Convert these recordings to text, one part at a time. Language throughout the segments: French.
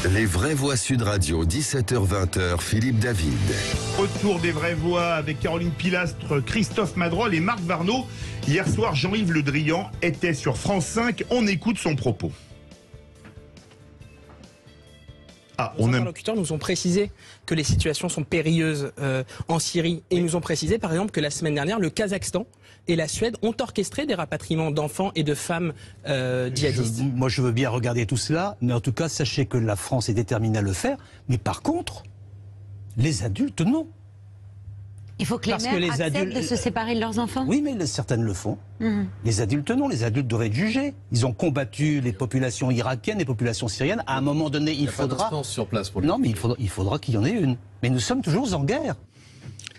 Les vraies voix Sud Radio, 17h-20h, Philippe David. Retour des vraies voix avec Caroline Pilastre, Christophe Madrol et Marc Varnaud. Hier soir, Jean-Yves Le Drian était sur France 5. On écoute son propos. Nos interlocuteurs nous ont précisé que les situations sont périlleuses en Syrie et nous ont précisé par exemple que la semaine dernière, le Kazakhstan et la Suède ont orchestré des rapatriements d'enfants et de femmes djihadistes. Moi je veux bien regarder tout cela, mais en tout cas sachez que la France est déterminée à le faire, mais par contre, les adultes non. Il faut que les mères acceptent de se séparer de leurs enfants. Oui, mais certaines le font. Les adultes non, les adultes doivent être jugés. Ils ont combattu les populations irakiennes, les populations syriennes. À un moment donné, il faudra... Pas sur place pour non, mais il faudra qu'il y en ait une. Mais nous sommes toujours en guerre.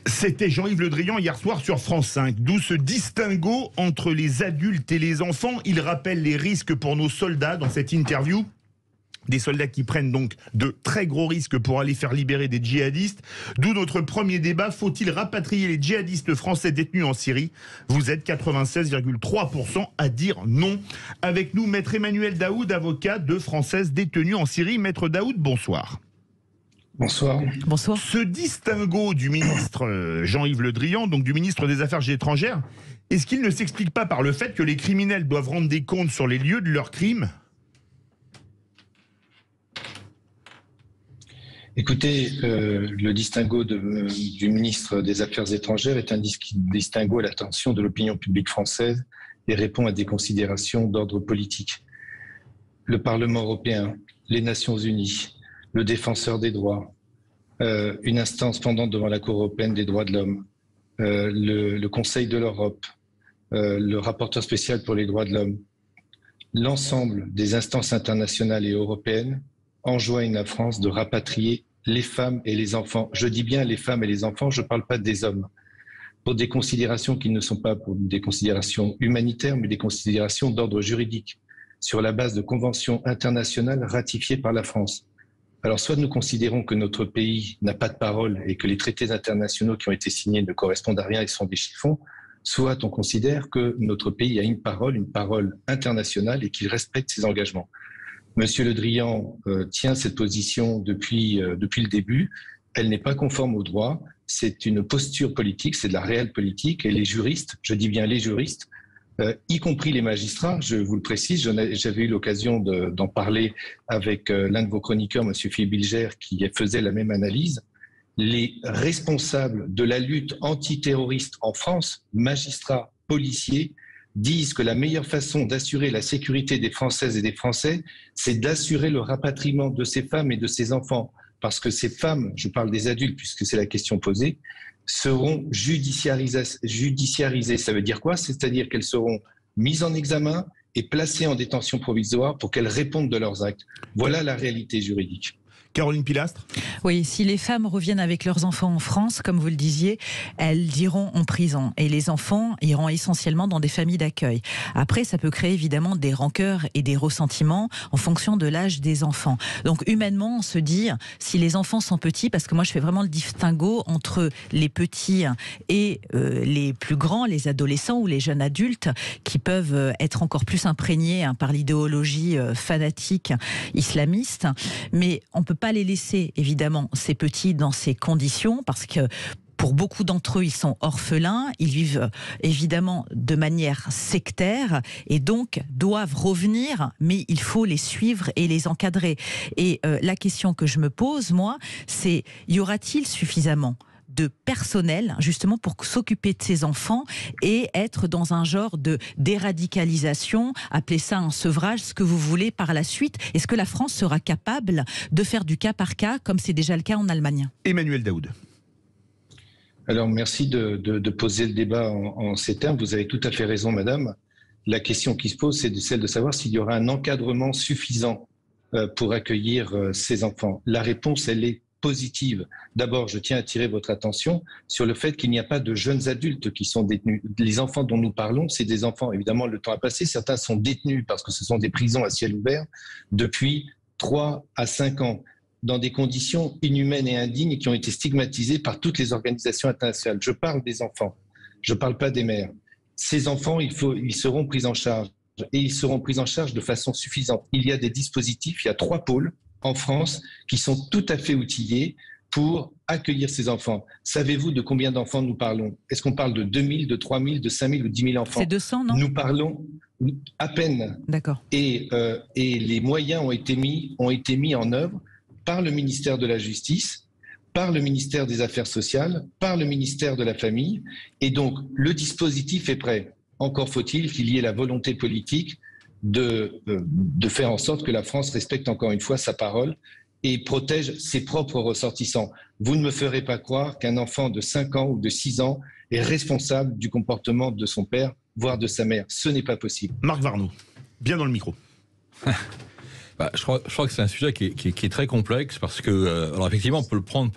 C'était Jean-Yves Le Drian hier soir sur France 5. D'où ce distinguo entre les adultes et les enfants. Il rappelle les risques pour nos soldats dans cette interview. Des soldats qui prennent donc de très gros risques pour aller faire libérer des djihadistes. D'où notre premier débat. Faut-il rapatrier les djihadistes français détenus en Syrie? Vous êtes 96,3% à dire non. Avec nous, Maître Emmanuel Daoud, avocat de Françaises détenues en Syrie. Maître Daoud, bonsoir. Bonsoir. Bonsoir. Ce distinguo du ministre Jean-Yves Le Drian, donc du ministre des Affaires étrangères, est-ce qu'il ne s'explique pas par le fait que les criminels doivent rendre des comptes sur les lieux de leurs crimes? Écoutez, le distinguo du ministre des Affaires étrangères est un distinguo à l'attention de l'opinion publique française et répond à des considérations d'ordre politique. Le Parlement européen, les Nations unies, le défenseur des droits, une instance pendante devant la Cour européenne des droits de l'homme, le Conseil de l'Europe, le rapporteur spécial pour les droits de l'homme, l'ensemble des instances internationales et européennes enjoignent la France de rapatrier les femmes et les enfants. Je dis bien les femmes et les enfants, je ne parle pas des hommes. Pour des considérations qui ne sont pas pour des considérations humanitaires, mais des considérations d'ordre juridique, sur la base de conventions internationales ratifiées par la France. Alors soit nous considérons que notre pays n'a pas de parole et que les traités internationaux qui ont été signés ne correspondent à rien et sont des chiffons, soit on considère que notre pays a une parole internationale et qu'il respecte ses engagements. Monsieur Le Drian tient cette position depuis le début. Elle n'est pas conforme au droit. C'est une posture politique, c'est de la réelle politique. Et les juristes, je dis bien les juristes, y compris les magistrats, je vous le précise, j'avais eu l'occasion d'en parler avec l'un de vos chroniqueurs, monsieur Philippe Bilger, qui faisait la même analyse. Les responsables de la lutte antiterroriste en France, magistrats, policiers, disent que la meilleure façon d'assurer la sécurité des Françaises et des Français, c'est d'assurer le rapatriement de ces femmes et de ces enfants. Parce que ces femmes, je parle des adultes puisque c'est la question posée, seront judiciarisées. Ça veut dire quoi? C'est-à-dire qu'elles seront mises en examen et placées en détention provisoire pour qu'elles répondent de leurs actes. Voilà la réalité juridique. Caroline Pilastre. Oui, si les femmes reviennent avec leurs enfants en France, comme vous le disiez, elles iront en prison. Et les enfants iront essentiellement dans des familles d'accueil. Après, ça peut créer évidemment des rancœurs et des ressentiments en fonction de l'âge des enfants. Donc humainement, on se dit, si les enfants sont petits, parce que moi je fais vraiment le distinguo entre les petits et les plus grands, les adolescents ou les jeunes adultes, qui peuvent être encore plus imprégnés par l'idéologie fanatique islamiste. Mais on peut pas les laisser, évidemment, ces petits dans ces conditions, parce que pour beaucoup d'entre eux, ils sont orphelins, ils vivent évidemment de manière sectaire et donc doivent revenir, mais il faut les suivre et les encadrer. Et la question que je me pose, moi, c'est y aura-t-il suffisamment de personnel justement pour s'occuper de ces enfants et être dans un genre de déradicalisation, appelez ça un sevrage, ce que vous voulez par la suite? Est-ce que la France sera capable de faire du cas par cas comme c'est déjà le cas en Allemagne? Emmanuel Daoud. Alors merci de poser le débat en ces termes. Vous avez tout à fait raison, madame. La question qui se pose, c'est celle de savoir s'il y aura un encadrement suffisant pour accueillir ces enfants. La réponse, elle est positive. D'abord, je tiens à attirer votre attention sur le fait qu'il n'y a pas de jeunes adultes qui sont détenus. Les enfants dont nous parlons, c'est des enfants, évidemment, le temps a passé. Certains sont détenus parce que ce sont des prisons à ciel ouvert depuis 3 à 5 ans, dans des conditions inhumaines et indignes qui ont été stigmatisées par toutes les organisations internationales. Je parle des enfants, je ne parle pas des mères. Ces enfants, ils seront pris en charge et ils seront pris en charge de façon suffisante. Il y a des dispositifs, il y a 3 pôles en France qui sont tout à fait outillés pour accueillir ces enfants. Savez-vous de combien d'enfants nous parlons? Est-ce qu'on parle de 2000, de 3000, de 5000 ou 10 000 enfants? C'est 200, non? Nous parlons à peine. D'accord. Et les moyens ont été mis en œuvre par le ministère de la Justice, par le ministère des Affaires sociales, par le ministère de la Famille. Et donc, le dispositif est prêt. Encore faut-il qu'il y ait la volonté politique de faire en sorte que la France respecte encore une fois sa parole et protège ses propres ressortissants. Vous ne me ferez pas croire qu'un enfant de 5 ans ou de 6 ans est responsable du comportement de son père, voire de sa mère. Ce n'est pas possible. Marc Varnaud, bien dans le micro. Je crois que c'est un sujet qui est très complexe parce que, alors effectivement, on peut le prendre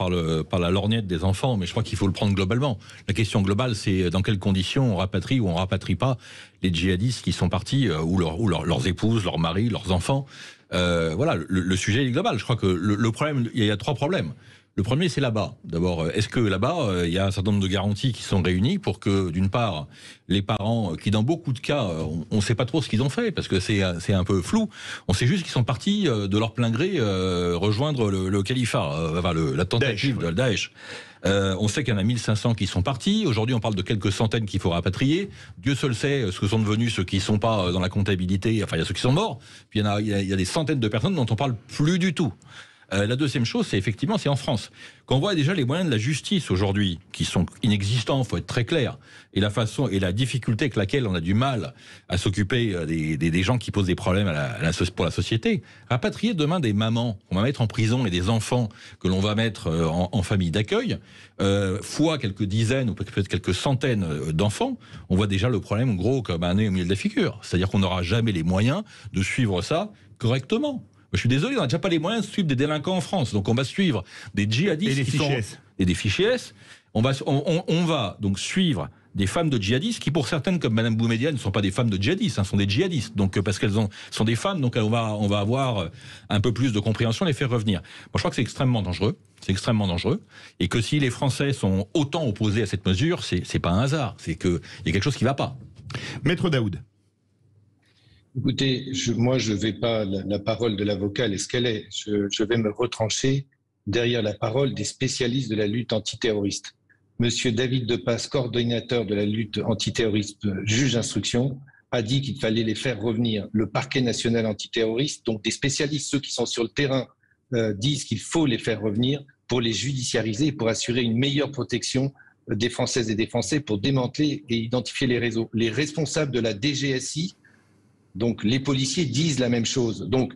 par la lorgnette des enfants, mais je crois qu'il faut le prendre globalement. La question globale, c'est dans quelles conditions on rapatrie ou on rapatrie pas les djihadistes qui sont partis, ou leurs épouses, leurs maris, leurs enfants. Voilà, le sujet est global. Je crois que le problème, il y a 3 problèmes. Le premier, c'est là-bas. D'abord, est-ce que là-bas, il y a un certain nombre de garanties qui sont réunies pour que, d'une part, les parents, qui dans beaucoup de cas, on ne sait pas trop ce qu'ils ont fait, parce que c'est un peu flou, on sait juste qu'ils sont partis de leur plein gré rejoindre le califat, la tentative de Daesh. On sait qu'il y en a 1500 qui sont partis. Aujourd'hui, on parle de quelques centaines qu'il faut rapatrier. Dieu seul sait ce que sont devenus ceux qui ne sont pas dans la comptabilité. Enfin, il y a ceux qui sont morts. Puis il y a des centaines de personnes dont on ne parle plus du tout. La deuxième chose, c'est effectivement, c'est en France. Quand on voit déjà les moyens de la justice aujourd'hui, qui sont inexistants, il faut être très clair, et la façon et la difficulté avec laquelle on a du mal à s'occuper des gens qui posent des problèmes pour la société, rapatrier demain des mamans qu'on va mettre en prison et des enfants que l'on va mettre en famille d'accueil, fois quelques dizaines ou peut-être quelques centaines d'enfants, on voit déjà le problème gros comme un nez au milieu de la figure. C'est-à-dire qu'on n'aura jamais les moyens de suivre ça correctement. Je suis désolé, on n'a déjà pas les moyens de suivre des délinquants en France. Donc on va suivre des djihadistes et des fichiers S. On va donc suivre des femmes de djihadistes qui, pour certaines, comme Madame Boumediene, ne sont pas des femmes de djihadistes, sont des djihadistes. Donc parce qu'elles sont des femmes, donc on va avoir un peu plus de compréhension et les faire revenir. Moi, je crois que c'est extrêmement dangereux. C'est extrêmement dangereux. Et que si les Français sont autant opposés à cette mesure, c'est pas un hasard. C'est qu'il y a quelque chose qui ne va pas. Maître Daoud. Écoutez, moi, je ne vais pas, la parole de l'avocat, elle est ce qu'elle est. Je vais me retrancher derrière la parole des spécialistes de la lutte antiterroriste. Monsieur David Depasse, coordinateur de la lutte antiterroriste, juge d'instruction, a dit qu'il fallait les faire revenir. Le parquet national antiterroriste, donc des spécialistes, ceux qui sont sur le terrain, disent qu'il faut les faire revenir pour les judiciariser, pour assurer une meilleure protection des Françaises et des Français, pour démanteler et identifier les réseaux. Les responsables de la DGSI, donc les policiers, disent la même chose. Donc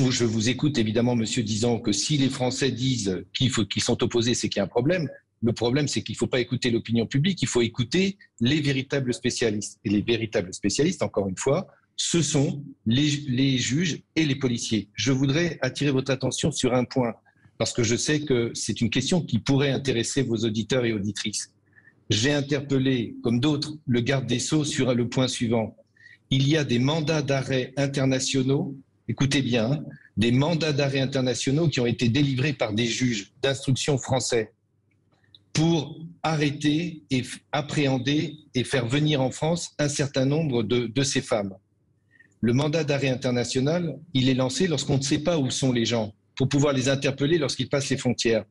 je vous écoute évidemment, monsieur, disant que si les Français disent qu'ils sont opposés, c'est qu'il y a un problème. Le problème, c'est qu'il ne faut pas écouter l'opinion publique, il faut écouter les véritables spécialistes. Et les véritables spécialistes, encore une fois, ce sont les juges et les policiers. Je voudrais attirer votre attention sur un point, parce que je sais que c'est une question qui pourrait intéresser vos auditeurs et auditrices. J'ai interpellé, comme d'autres, le garde des Sceaux sur le point suivant. Il y a des mandats d'arrêt internationaux, écoutez bien, des mandats d'arrêt internationaux qui ont été délivrés par des juges d'instruction français pour arrêter et appréhender et faire venir en France un certain nombre de ces femmes. Le mandat d'arrêt international, il est lancé lorsqu'on ne sait pas où sont les gens, pour pouvoir les interpeller lorsqu'ils passent les frontières.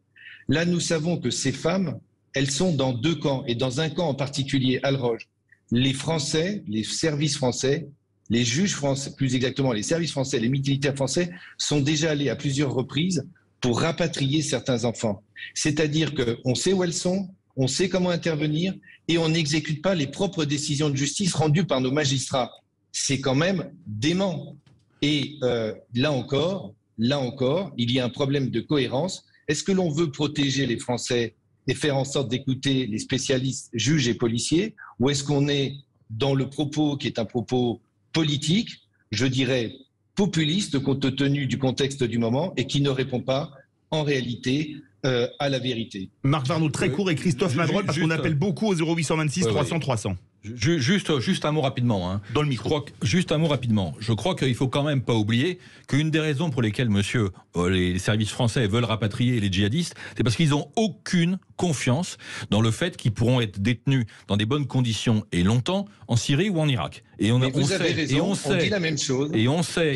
Là, nous savons que ces femmes, elles sont dans 2 camps, et dans un camp en particulier, Alroge. Les Français, les services français, les juges français, plus exactement les services français, les militaires français, sont déjà allés à plusieurs reprises pour rapatrier certains enfants. C'est-à-dire qu'on sait où elles sont, on sait comment intervenir, et on n'exécute pas les propres décisions de justice rendues par nos magistrats. C'est quand même dément. Et là encore, il y a un problème de cohérence. Est-ce que l'on veut protéger les Français et faire en sorte d'écouter les spécialistes, juges et policiers, ou est-ce qu'on est dans le propos qui est un propos politique, je dirais populiste compte tenu du contexte du moment, et qui ne répond pas en réalité à la vérité. Marc Varnaud, très court, et Christophe Madrol, parce qu'on appelle beaucoup au 0826 300 300. Juste un mot rapidement. Hein. Dans le micro. Juste un mot rapidement. Je crois qu'il faut quand même pas oublier qu'une des raisons pour lesquelles, monsieur, les services français veulent rapatrier les djihadistes, c'est parce qu'ils n'ont aucune confiance dans le fait qu'ils pourront être détenus dans des bonnes conditions et longtemps en Syrie ou en Irak. Et on dit la même chose. Et on sait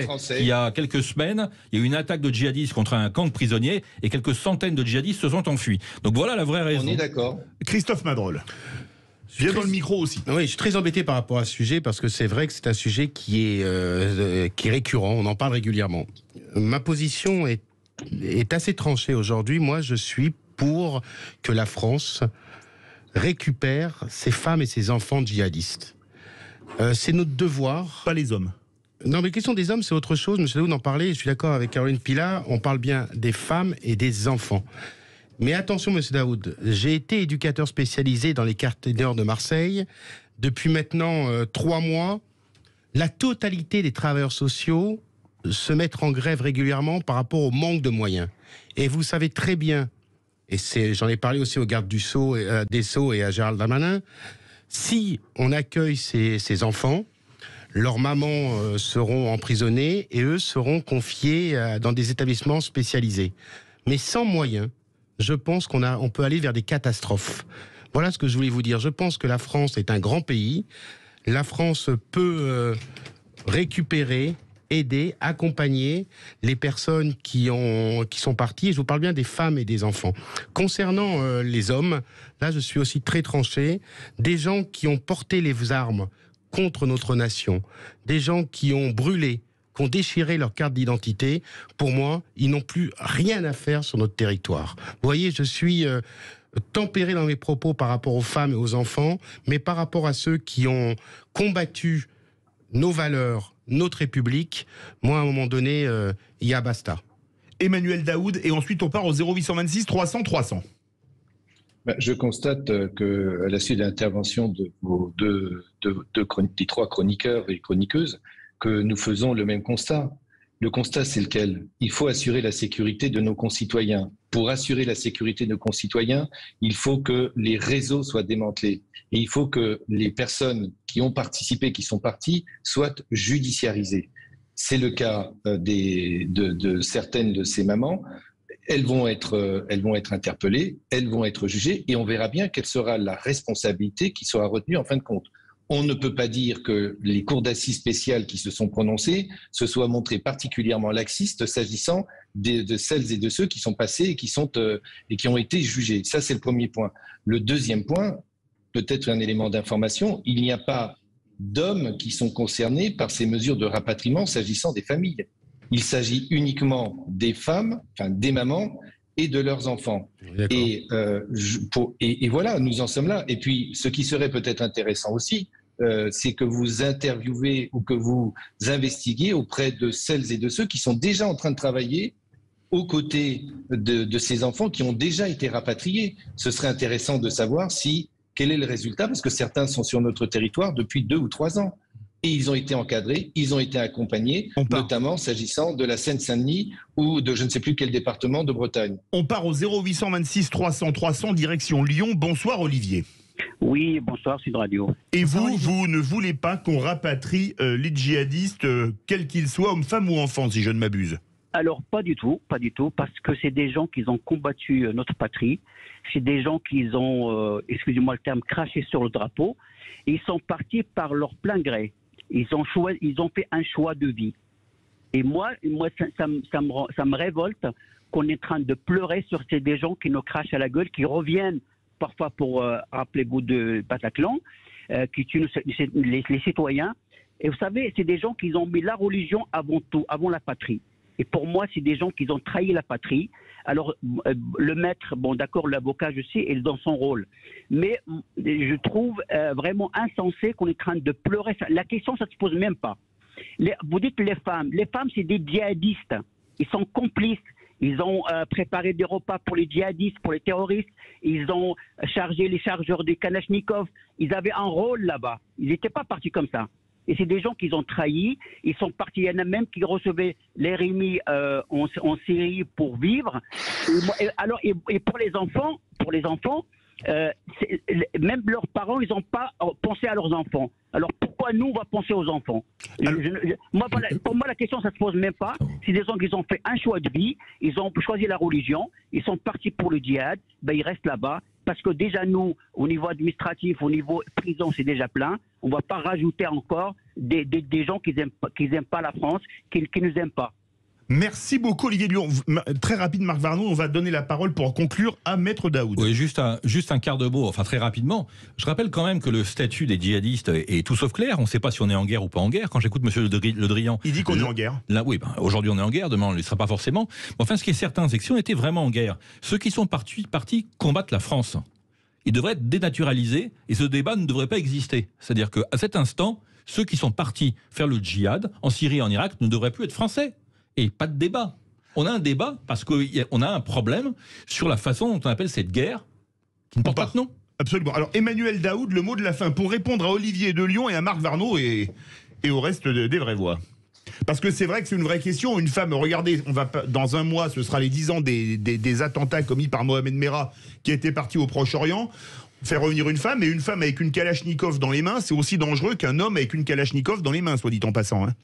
Français. qu'il y a quelques semaines, il y a eu une attaque de djihadistes contre un camp de prisonniers et quelques centaines de djihadistes se sont enfuis. Donc voilà la vraie raison. On est d'accord. Christophe Madrol. Viens dans le micro aussi. Oui, je suis très embêté par rapport à ce sujet parce que c'est vrai que c'est un sujet qui est récurrent, on en parle régulièrement. Ma position est assez tranchée aujourd'hui. Moi, je suis pour que la France récupère ses femmes et ses enfants djihadistes. C'est notre devoir. Pas les hommes. Non, mais la question des hommes, c'est autre chose. Monsieur Daoud en parlait, je suis d'accord avec Caroline Pilla, on parle bien des femmes et des enfants. Mais attention, monsieur Daoud, j'ai été éducateur spécialisé dans les quartiers nord de Marseille. Depuis maintenant 3 mois, la totalité des travailleurs sociaux se mettent en grève régulièrement par rapport au manque de moyens. Et vous savez très bien, et j'en ai parlé aussi au garde des Sceaux et à Gérald Darmanin, si on accueille ces enfants, leurs mamans seront emprisonnées et eux seront confiés dans des établissements spécialisés. Mais sans moyens, je pense qu'on peut aller vers des catastrophes. Voilà ce que je voulais vous dire. Je pense que la France est un grand pays. La France peut récupérer, aider, accompagner les personnes qui sont parties. Et je vous parle bien des femmes et des enfants. Concernant les hommes, là je suis aussi très tranché. Des gens qui ont porté les armes contre notre nation, des gens qui ont brûlé, qui ont déchiré leur carte d'identité, pour moi, ils n'ont plus rien à faire sur notre territoire. Vous voyez, je suis tempéré dans mes propos par rapport aux femmes et aux enfants, mais par rapport à ceux qui ont combattu nos valeurs, notre République, moi, à un moment donné, il y a basta. Emmanuel Daoud, et ensuite on part au 0826 300 300. Je constate qu'à la suite de l'intervention de vos des 3 chroniqueurs et chroniqueuses, que nous faisons le même constat. Le constat, c'est lequel? Il faut assurer la sécurité de nos concitoyens. Pour assurer la sécurité de nos concitoyens, il faut que les réseaux soient démantelés. Et il faut que les personnes qui ont participé, qui sont parties, soient judiciarisées. C'est le cas de certaines de ces mamans. Elles vont être interpellées, elles vont être jugées, et on verra bien quelle sera la responsabilité qui sera retenue en fin de compte. On ne peut pas dire que les cours d'assises spéciales qui se sont prononcées se soient montrées particulièrement laxistes s'agissant de celles et de ceux qui sont passés et qui ont été jugés. Ça, c'est le premier point. Le deuxième point, peut-être un élément d'information, il n'y a pas d'hommes qui sont concernés par ces mesures de rapatriement s'agissant des familles. Il s'agit uniquement des femmes, enfin des mamans, et de leurs enfants. Et voilà, nous en sommes là. Et puis, ce qui serait peut-être intéressant aussi, c'est que vous interviewez ou que vous investiguez auprès de celles et de ceux qui sont déjà en train de travailler aux côtés de ces enfants qui ont déjà été rapatriés. Ce serait intéressant de savoir quel est le résultat, parce que certains sont sur notre territoire depuis 2 ou 3 ans. Et ils ont été encadrés, ils ont été accompagnés, notamment s'agissant de la Seine-Saint-Denis ou de je ne sais plus quel département de Bretagne. On part au 0826 300 300 direction Lyon. Bonsoir Olivier. Oui, bonsoir Sud Radio. Et vous ne voulez pas qu'on rapatrie les djihadistes, quels qu'ils soient, hommes, femmes ou enfants, si je ne m'abuse? Alors pas du tout, parce que c'est des gens qui ont combattu notre patrie, c'est des gens qui ont, excusez-moi le terme, craché sur le drapeau, et ils sont partis par leur plein gré. Ils ont fait un choix de vie. Et moi ça me révolte qu'on est en train de pleurer sur des gens qui nous crachent à la gueule, qui reviennent parfois pour, rappelez-vous de Bataclan, qui tuent les citoyens. Et vous savez, c'est des gens qui ont mis la religion avant tout, avant la patrie. Et pour moi, c'est des gens qui ont trahi la patrie. Alors, le maître, bon d'accord, l'avocat, je sais, est dans son rôle. Mais je trouve vraiment insensé qu'on est en train de pleurer. La question, ça ne se pose même pas. Vous dites les femmes, c'est des djihadistes. Ils sont complices. Ils ont préparé des repas pour les djihadistes, pour les terroristes. Ils ont chargé les chargeurs des Kalachnikov. Ils avaient un rôle là-bas. Ils n'étaient pas partis comme ça. Et c'est des gens qu'ils ont trahis. Ils sont partis. Il y en a même qui recevaient les RMI en Syrie pour vivre. Et pour les enfants, même leurs parents, ils n'ont pas pensé à leurs enfants. Alors pourquoi nous, on va penser aux enfants? Pour moi, la question, ça ne se pose même pas. C'est des gens qui ont fait un choix de vie, ils ont choisi la religion, ils sont partis pour le djihad, ben, ils restent là-bas. Parce que déjà, nous, au niveau administratif, au niveau prison, c'est déjà plein. On ne va pas rajouter encore des gens qui n'aiment pas la France, qui ne nous aiment pas. Merci beaucoup Olivier Lyon. Très rapide Marc Varnaud, on va donner la parole pour conclure à Maître Daoud. Oui, juste un quart de mot, enfin très rapidement. Je rappelle quand même que le statut des djihadistes est tout sauf clair. On ne sait pas si on est en guerre ou pas en guerre. Quand j'écoute Monsieur Le Drian... Il dit qu'on est en guerre. Là, oui, aujourd'hui on est en guerre, demain on ne le sera pas forcément. Enfin, ce qui est certain, c'est que si on était vraiment en guerre, ceux qui sont partis combattent la France. Ils devraient être dénaturalisés et ce débat ne devrait pas exister. C'est-à-dire qu'à cet instant, ceux qui sont partis faire le djihad en Syrie et en Irak ne devraient plus être français. Et pas de débat. On a un débat parce qu'on a un problème sur la façon dont on appelle cette guerre qui ne porte pas de nom. Absolument. Alors Emmanuel Daoud, le mot de la fin pour répondre à Olivier de Lyon et à Marc Varnaud et au reste des vraies voix. Parce que c'est vrai que c'est une vraie question. Une femme, regardez, dans un mois, ce sera les 10 ans des attentats commis par Mohamed Merah qui était parti au Proche-Orient. Faire revenir une femme, et une femme avec une Kalachnikov dans les mains, c'est aussi dangereux qu'un homme avec une Kalachnikov dans les mains, soit dit en passant. Hein.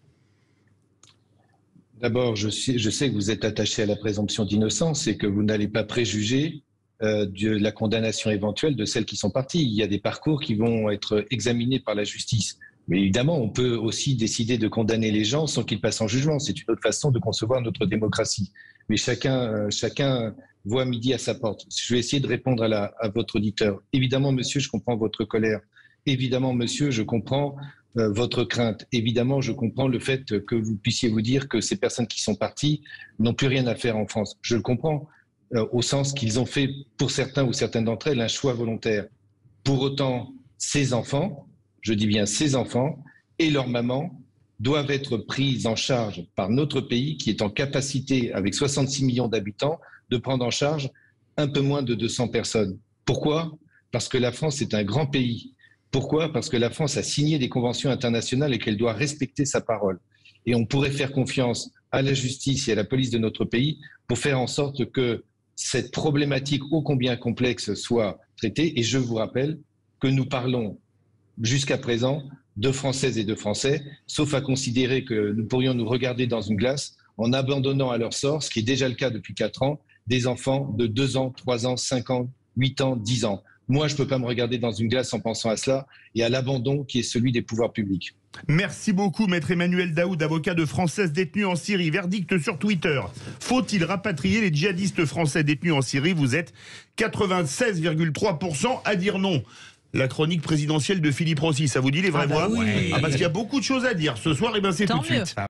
D'abord, je sais que vous êtes attaché à la présomption d'innocence et que vous n'allez pas préjuger de la condamnation éventuelle de celles qui sont parties. Il y a des parcours qui vont être examinés par la justice. Mais évidemment, on peut aussi décider de condamner les gens sans qu'ils passent en jugement. C'est une autre façon de concevoir notre démocratie. Mais chacun voit midi à sa porte. Je vais essayer de répondre à votre auditeur. Évidemment, monsieur, je comprends votre colère. Évidemment, monsieur, je comprends votre crainte. Évidemment, je comprends le fait que vous puissiez vous dire que ces personnes qui sont parties n'ont plus rien à faire en France. Je le comprends, au sens qu'ils ont fait, pour certains ou certaines d'entre elles, un choix volontaire. Pour autant, ces enfants, je dis bien ces enfants, et leurs mamans doivent être prises en charge par notre pays qui est en capacité, avec 66 millions d'habitants, de prendre en charge un peu moins de 200 personnes. Pourquoi? Parce que la France est un grand pays. Pourquoi? Parce que la France a signé des conventions internationales et qu'elle doit respecter sa parole. Et on pourrait faire confiance à la justice et à la police de notre pays pour faire en sorte que cette problématique ô combien complexe soit traitée. Et je vous rappelle que nous parlons jusqu'à présent de Françaises et de Français, sauf à considérer que nous pourrions nous regarder dans une glace en abandonnant à leur sort, ce qui est déjà le cas depuis 4 ans, des enfants de 2 ans, 3 ans, 5 ans, 8 ans, 10 ans. Moi, je ne peux pas me regarder dans une glace en pensant à cela et à l'abandon qui est celui des pouvoirs publics. Merci beaucoup, Maître Emmanuel Daoud, avocat de Françaises détenues en Syrie. Verdict sur Twitter. Faut-il rapatrier les djihadistes français détenus en Syrie? Vous êtes 96,3% à dire non. La chronique présidentielle de Philippe Rossi, ça vous dit les vraies voix? Oui. Parce qu'il y a beaucoup de choses à dire. Ce soir, et ben c'est Tant tout de mieux. suite.